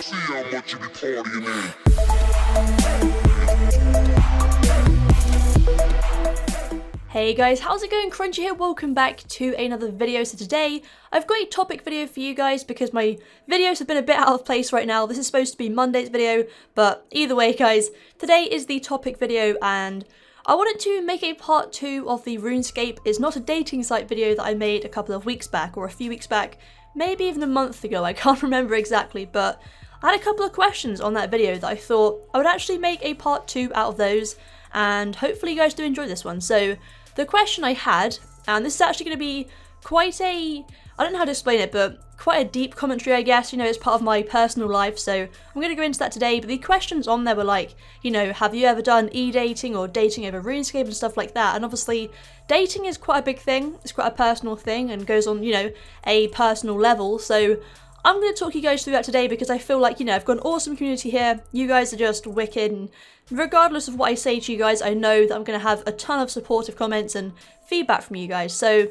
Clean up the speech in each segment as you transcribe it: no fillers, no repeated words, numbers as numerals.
see how much you be partying in. Hey guys, how's it going? Crunchie here, welcome back to another video. So today, I've got a topic video for you guys because my videos have been a bit out of place right now. This is supposed to be Monday's video, but either way guys, today is the topic video and I wanted to make a part 2 of the Runescape is not a dating site video that I made a couple of weeks back, or a few weeks back, maybe even a month ago, I can't remember exactly, but I had a couple of questions on that video that I thought I would actually make a part 2 out of those, and hopefully you guys do enjoy this one. So the question I had, and this is actually going to be quite a, I don't know how to explain it, but quite a deep commentary, I guess, you know, it's part of my personal life, so I'm going to go into that today. But the questions on there were like, you know, have you ever done e-dating or dating over RuneScape and stuff like that? And obviously, dating is quite a big thing, it's quite a personal thing and goes on, you know, a personal level, so I'm going to talk you guys through that today because I feel like, you know, I've got an awesome community here, you guys are just wicked, and regardless of what I say to you guys, I know that I'm going to have a ton of supportive comments and feedback from you guys. So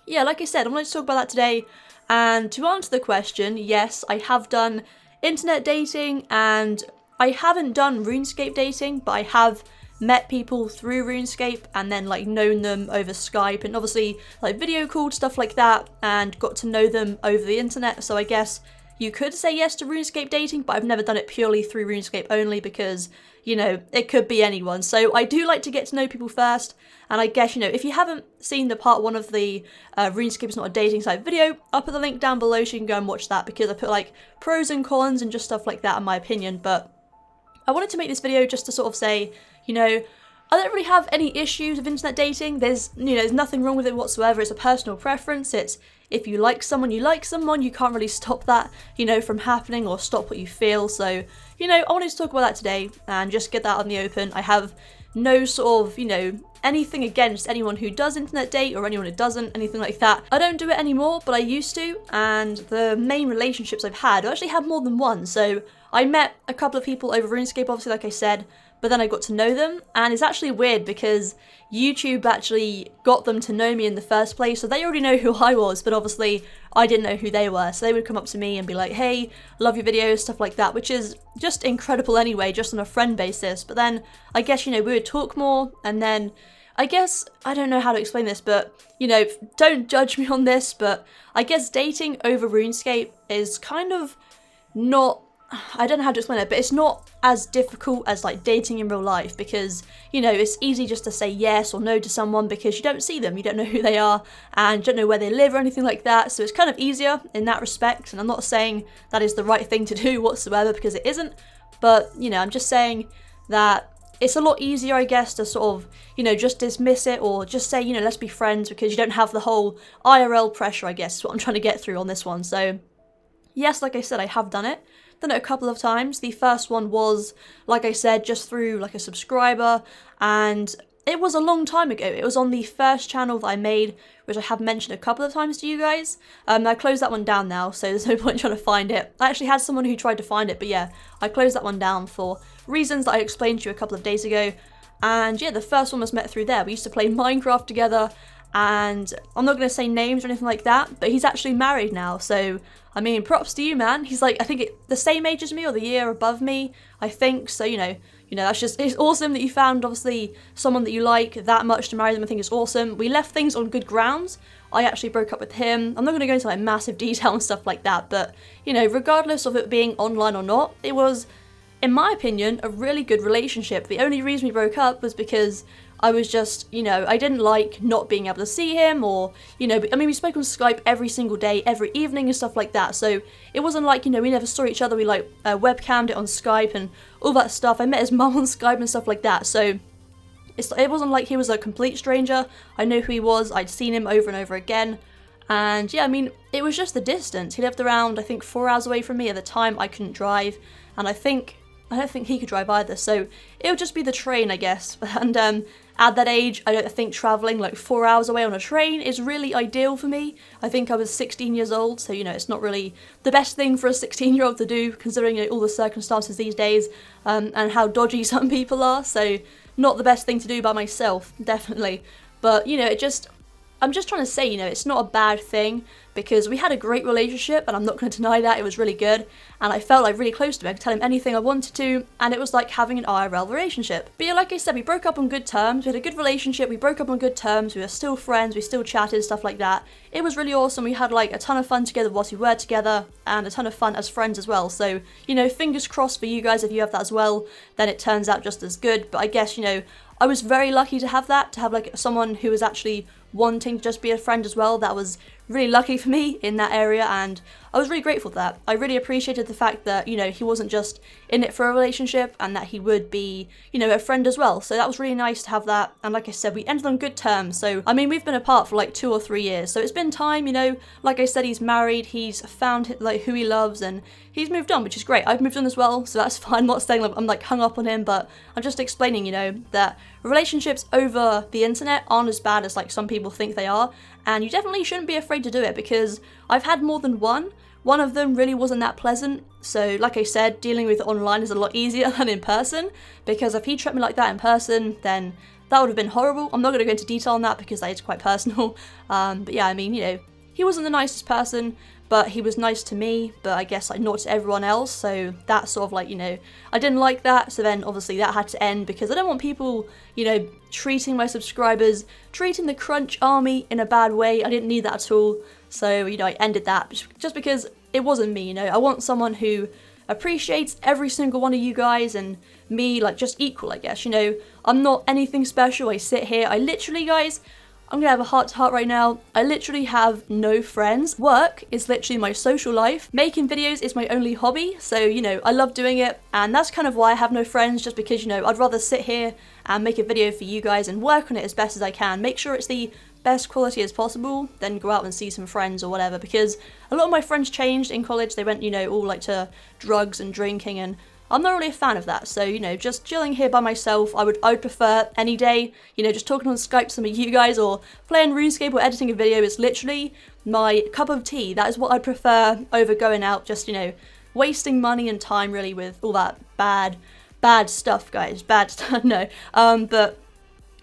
yeah, like I said, I'm going to talk about that today, and to answer the question, yes, I have done internet dating, and I haven't done RuneScape dating, but I have met people through RuneScape and then like known them over Skype and obviously like video called, stuff like that, and got to know them over the internet. So I guess you could say yes to RuneScape dating, but I've never done it purely through RuneScape only because, you know, it could be anyone. So I do like to get to know people first, and I guess, you know, if you haven't seen the part 1 of the RuneScape is not a dating site video, I'll put the link down below so you can go and watch that because I put like pros and cons and just stuff like that in my opinion. But I wanted to make this video just to sort of say, you know, I don't really have any issues with internet dating. There's nothing wrong with it whatsoever. It's a personal preference. It's if you like someone, you like someone. You can't really stop that, you know, from happening or stop what you feel. So, you know, I wanted to talk about that today and just get that out in the open. I have no sort of, you know, anything against anyone who does internet date or anyone who doesn't, anything like that. I don't do it anymore, but I used to, and the main relationships I've had, I actually had more than one. So I met a couple of people over RuneScape, obviously, like I said, but then I got to know them, and it's actually weird because YouTube actually got them to know me in the first place, so they already know who I was, but obviously I didn't know who they were, so they would come up to me and be like, hey, love your videos, stuff like that, which is just incredible anyway, just on a friend basis. But then I guess, you know, we would talk more, and then I guess, I don't know how to explain this, but, you know, don't judge me on this, but I guess dating over RuneScape is kind of not, I don't know how to explain it, but it's not as difficult as like dating in real life because, you know, it's easy just to say yes or no to someone because you don't see them, you don't know who they are, and you don't know where they live or anything like that, so it's kind of easier in that respect. And I'm not saying that is the right thing to do whatsoever because it isn't, but, you know, I'm just saying that it's a lot easier, I guess, to sort of, you know, just dismiss it or just say, you know, let's be friends, because you don't have the whole IRL pressure, I guess, is what I'm trying to get through on this one. So yes, like I said, I have done it a couple of times. The first one was, like I said, just through like a subscriber, and it was a long time ago. It was on the first channel that I made, which I have mentioned a couple of times to you guys. I closed that one down now, so there's no point trying to find it. I actually had someone who tried to find it, but yeah, I closed that one down for reasons that I explained to you a couple of days ago. And yeah, the first one was met through there. We used to play Minecraft together, and I'm not going to say names or anything like that, but he's actually married now, so I mean, props to you, man. He's like, I think the same age as me or the year above me, I think, so you know, that's just, it's awesome that you found, obviously, someone that you like that much to marry them. I think it's awesome. We left things on good grounds. I actually broke up with him. I'm not going to go into like massive detail and stuff like that, but, you know, regardless of it being online or not, it was, in my opinion, a really good relationship. The only reason we broke up was because I was just, you know, I didn't like not being able to see him, or, you know, I mean, we spoke on Skype every single day, every evening and stuff like that, so it wasn't like, you know, we never saw each other, we like webcammed it on Skype and all that stuff. I met his mum on Skype and stuff like that, so it wasn't like he was a complete stranger. I knew who he was, I'd seen him over and over again, and yeah, I mean, it was just the distance. He lived around, I think, 4 hours away from me. At the time, I couldn't drive, and I don't think he could drive either, so it would just be the train, I guess. And at that age, I don't think travelling like 4 hours away on a train is really ideal for me. I think I was 16 years old, so, you know, it's not really the best thing for a 16-year-old to do, considering, you know, all the circumstances these days, and how dodgy some people are, so not the best thing to do by myself, definitely. But, you know, I'm just trying to say, you know, it's not a bad thing because we had a great relationship and I'm not going to deny that. It was really good and I felt like really close to him. I could tell him anything I wanted to and it was like having an IRL relationship. But yeah, like I said, we broke up on good terms. We had a good relationship. We broke up on good terms. We were still friends. We still chatted, stuff like that. It was really awesome. We had like a ton of fun together whilst we were together and a ton of fun as friends as well. So, you know, fingers crossed for you guys if you have that as well, then it turns out just as good. But I guess, you know, I was very lucky to have that, to have like someone who was actually wanting to just be a friend as well. That was really lucky for me in that area and I was really grateful for that. I really appreciated the fact that, you know, he wasn't just in it for a relationship and that he would be, you know, a friend as well. So that was really nice to have that. And like I said, we ended on good terms. So, I mean, we've been apart for like 2 or 3 years. So it's been time, you know, like I said, he's married, he's found like who he loves and he's moved on, which is great. I've moved on as well, so that's fine. I'm not saying like, I'm like hung up on him, but I'm just explaining, you know, that relationships over the internet aren't as bad as like some people think they are. And you definitely shouldn't be afraid to do it because I've had more than one. One of them really wasn't that pleasant. So like I said, dealing with it online is a lot easier than in person because if he treated me like that in person, then that would have been horrible. I'm not going to go into detail on that because that is quite personal. But yeah, I mean, you know, he wasn't the nicest person, but he was nice to me, but I guess like not to everyone else. So that sort of like, you know, I didn't like that. So then obviously that had to end because I don't want people, you know, treating my subscribers, treating the Crunch army in a bad way. I didn't need that at all. So, you know, I ended that just because it wasn't me, you know. I want someone who appreciates every single one of you guys and me like just equal, I guess, you know. I'm not anything special. I sit here, I literally, guys, I'm gonna have a heart to heart right now. I literally have no friends. Work is literally my social life. Making videos is my only hobby. So, you know, I love doing it. And that's kind of why I have no friends, just because, you know, I'd rather sit here and make a video for you guys and work on it as best as I can. Make sure it's the best quality as possible, then go out and see some friends or whatever. Because a lot of my friends changed in college. They went, you know, all like to drugs and drinking and I'm not really a fan of that, so, you know, just chilling here by myself, I would prefer any day, you know, just talking on Skype to some of you guys or playing Runescape or editing a video is literally my cup of tea. That is what I prefer over going out, just, you know, wasting money and time really with all that bad stuff, guys, bad stuff, no, but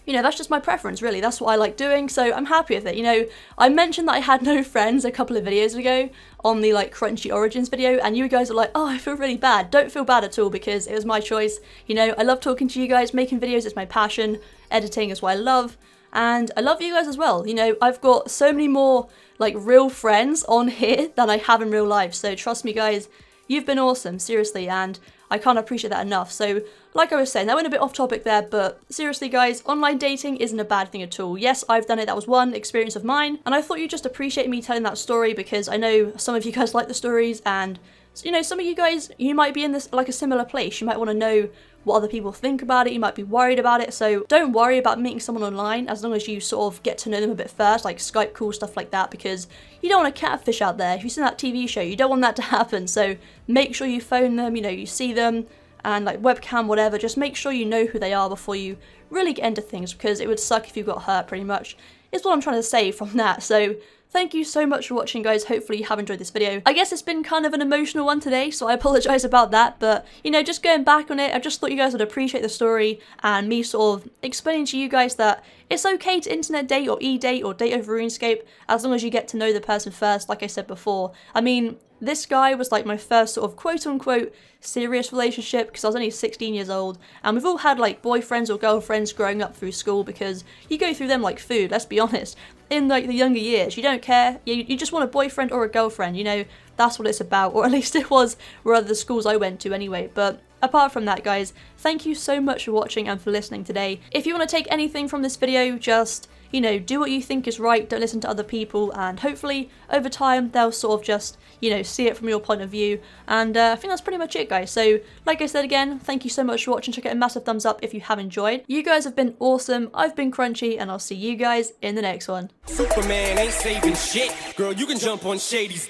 you know, that's just my preference, really. That's what I like doing, so I'm happy with it. You know, I mentioned that I had no friends a couple of videos ago on the, like, Crunchie Origins video, and you guys are like, oh, I feel really bad. Don't feel bad at all, because it was my choice. You know, I love talking to you guys. Making videos is my passion. Editing is what I love. And I love you guys as well. You know, I've got so many more, like, real friends on here than I have in real life. So trust me, guys, you've been awesome, seriously, and I can't appreciate that enough. So, like I was saying, that went a bit off topic there, but seriously, guys, online dating isn't a bad thing at all. Yes, I've done it. That was one experience of mine, and I thought you'd just appreciate me telling that story because I know some of you guys like the stories, and, you know, some of you guys, you might be in this, like, a similar place. You might want to know what other people think about it, you might be worried about it, so don't worry about meeting someone online as long as you sort of get to know them a bit first, like Skype call, stuff like that, because you don't want a catfish out there. If you've seen that TV show, you don't want that to happen, so make sure you phone them, you know, you see them, and like webcam, whatever, just make sure you know who they are before you really get into things, because it would suck if you got hurt, pretty much, is what I'm trying to say from that. So thank you so much for watching, guys. Hopefully you have enjoyed this video. I guess it's been kind of an emotional one today, so I apologise about that, but, you know, just going back on it, I just thought you guys would appreciate the story and me sort of explaining to you guys that it's okay to internet date or e-date or date over RuneScape as long as you get to know the person first, like I said before. I mean, this guy was like my first sort of quote-unquote serious relationship because I was only 16 years old, and we've all had like boyfriends or girlfriends growing up through school because you go through them like food, let's be honest. In like the younger years, you don't care, you just want a boyfriend or a girlfriend, you know, that's what it's about, or at least it was where the schools I went to anyway. But apart from that, guys, thank you so much for watching and for listening today. If you want to take anything from this video, just, you know, do what you think is right, don't listen to other people, and hopefully over time they'll sort of just, you know, see it from your point of view. And I think that's pretty much it, guys. So like I said again, thank you so much for watching. Check out a massive thumbs up if you have enjoyed. You guys have been awesome. I've been Crunchie, and I'll see you guys in the next one. Superman ain't saving shit. Girl, you can jump on Shady's